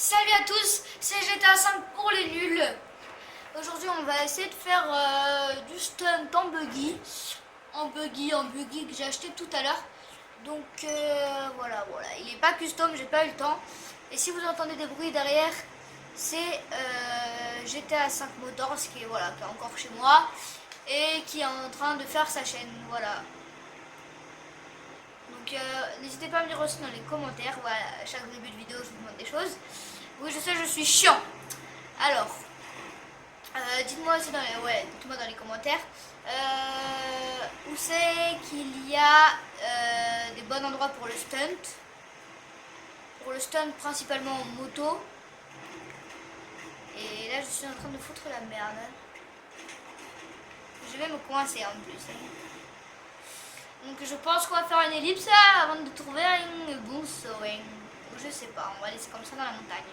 Salut à tous, c'est GTA 5 pour les nuls. Aujourd'hui on va essayer de faire du stunt en buggy que j'ai acheté tout à l'heure. Donc voilà, il est pas custom, j'ai pas eu le temps. Et si vous entendez des bruits derrière, c'est GTA 5 Motors qui est, voilà, qui est encore chez moi et qui est en train de faire sa chaîne, voilà. Donc n'hésitez pas à me dire aussi dans les commentaires, voilà, à chaque début de vidéo je vous demande des choses. Oui, je sais, je suis chiant. Alors, dites-moi aussi dites-moi dans les commentaires où c'est qu'il y a des bons endroits pour le stunt. Pour le stunt principalement en moto. Et là je suis en train de foutre la merde. Je vais me coincer en plus. Donc je pense qu'on va faire une ellipse là, avant de trouver un bon soin. Je sais pas, on va laisser comme ça dans la montagne.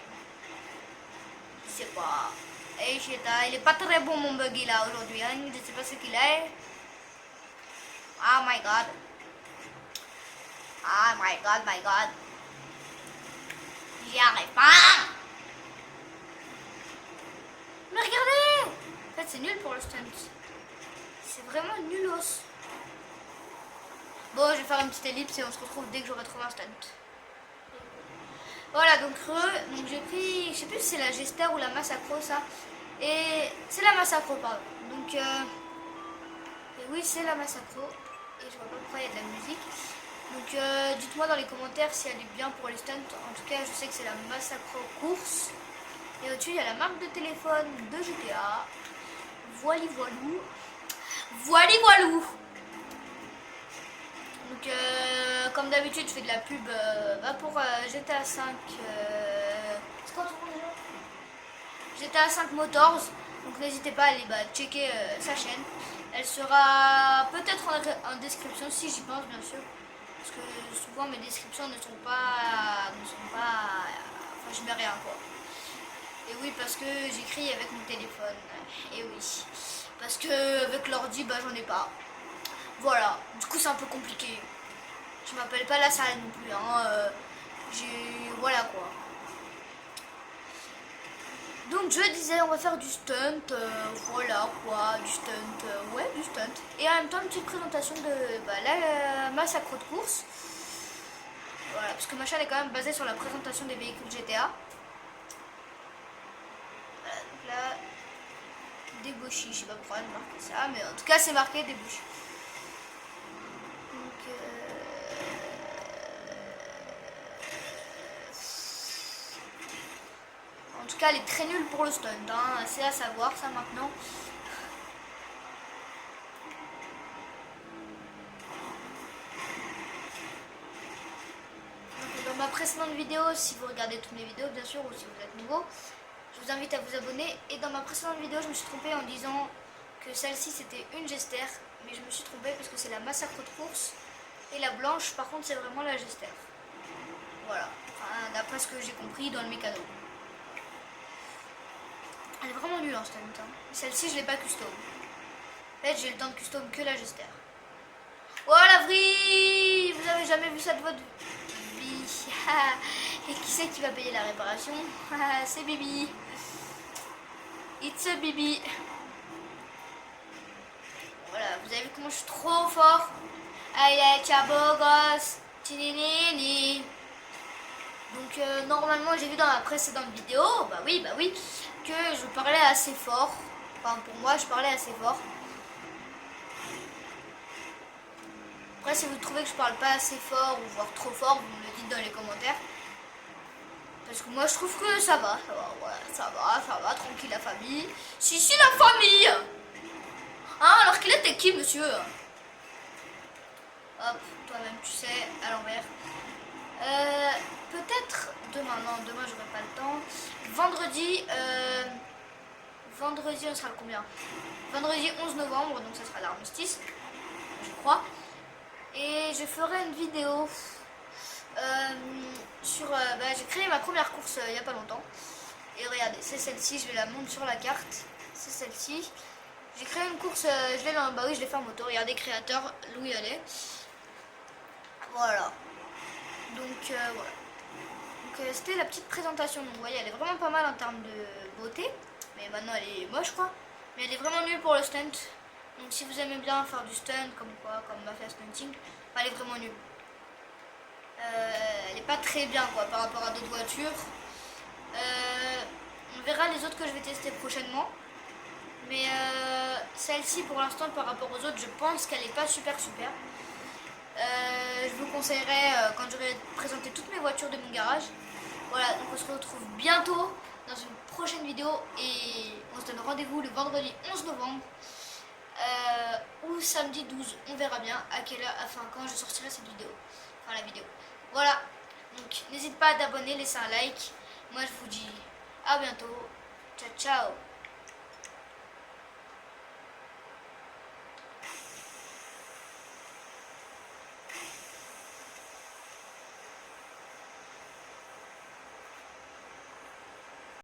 Je sais pas. Et il est pas très bon mon buggy là aujourd'hui, hein. Je sais pas ce qu'il est. Oh my god. Oh my god, my god. J'y arrive pas. Mais regardez. En fait c'est nul pour le stunt. C'est vraiment nulos. Bon, je vais faire une petite ellipse et on se retrouve dès que j'aurai trouvé un stunt. Voilà, donc j'ai pris, je sais plus si c'est la Gester ou la Massacro ça. Et c'est la Massacro, pardon. Donc et oui, c'est la Massacro. Et je vois pas pourquoi il y a de la musique. Donc dites-moi dans les commentaires si elle est bien pour les stunts. En tout cas, je sais que c'est la Massacro course. Et au-dessus, il y a la marque de téléphone de GTA. Voili voilou. Voili voilou. Donc comme d'habitude, je fais de la pub pour GTA 5. C'est quoi ton nom déjà? GTA 5 Motors. Donc n'hésitez pas à aller checker sa chaîne. Elle sera peut-être en description si j'y pense, bien sûr. Parce que souvent mes descriptions ne sont pas. Enfin, je mets rien quoi. Et oui, parce que j'écris avec mon téléphone. Et oui. Parce que avec l'ordi, j'en ai pas. Voilà. Du coup, c'est un peu compliqué. Je m'appelle pas la salle non plus. Hein. Voilà quoi. Donc je disais, on va faire du stunt, voilà quoi, du stunt, ouais, du stunt. Et en même temps, une petite présentation de la Massacro de course. Voilà, parce que ma chaîne est quand même basée sur la présentation des véhicules GTA. Voilà, donc là, débauchi, je sais pas pourquoi elle marque ça, mais en tout cas c'est marqué débauchi. Donc en tout cas, elle est très nulle pour le stunt, hein. C'est à savoir ça maintenant. Donc, dans ma précédente vidéo, si vous regardez toutes mes vidéos bien sûr, ou si vous êtes nouveau, je vous invite à vous abonner. Et dans ma précédente vidéo, je me suis trompée en disant que celle-ci c'était une Gester, mais je me suis trompée parce que c'est la Massacro de course. Et la blanche, par contre, c'est vraiment la Gester. Voilà, enfin, d'après ce que j'ai compris dans le mécano. Elle est vraiment nulle en stunt. Hein. Celle-ci, je l'ai pas custom. En fait, j'ai le temps de custom que la Gester. Voilà, vrille. Vous avez jamais vu ça de votre vie. Et qui c'est qui va payer la réparation? C'est Bibi. It's a Bibi. Voilà, vous avez vu comment je suis trop fort. Aïe, tiens, beau gosse. Tininini. Donc normalement j'ai vu dans la précédente vidéo, bah oui, que je parlais assez fort. Enfin pour moi je parlais assez fort. Après si vous trouvez que je parle pas assez fort ou voire trop fort, vous me le dites dans les commentaires. Parce que moi je trouve que ça va, ouais, ça va, tranquille la famille. Si la famille. Hein, alors qu'il était qui monsieur? Hop, toi-même tu sais, à l'envers. Peut-être demain, non, demain j'aurai pas le temps. Vendredi on sera le combien? Vendredi 11 novembre, donc ça sera l'armistice, je crois. Et je ferai une vidéo sur... j'ai créé ma première course il y a pas longtemps. Et regardez, c'est celle-ci, je vais la montrer sur la carte. C'est celle-ci. J'ai créé une course, je l'ai fait en moto. Regardez, créateur, Louis Allais. Voilà. Donc voilà. Donc c'était la petite présentation. Donc vous voyez, elle est vraiment pas mal en termes de beauté. Mais maintenant elle est moche quoi. Mais elle est vraiment nulle pour le stunt. Donc si vous aimez bien faire du stunt, comme Mafia Stunting, elle est vraiment nulle. Elle est pas très bien quoi par rapport à d'autres voitures. On verra les autres que je vais tester prochainement. Mais celle-ci pour l'instant par rapport aux autres, je pense qu'elle est pas super. Je vous conseillerais quand j'aurai présenté toutes mes voitures de mon garage. Voilà, donc on se retrouve bientôt dans une prochaine vidéo et on se donne rendez-vous le vendredi 11 novembre ou samedi 12, on verra bien à quelle heure, enfin quand je sortirai cette vidéo, enfin la vidéo. Voilà, donc n'hésite pas à t'abonner, laisser un like. Moi je vous dis à bientôt, ciao ciao.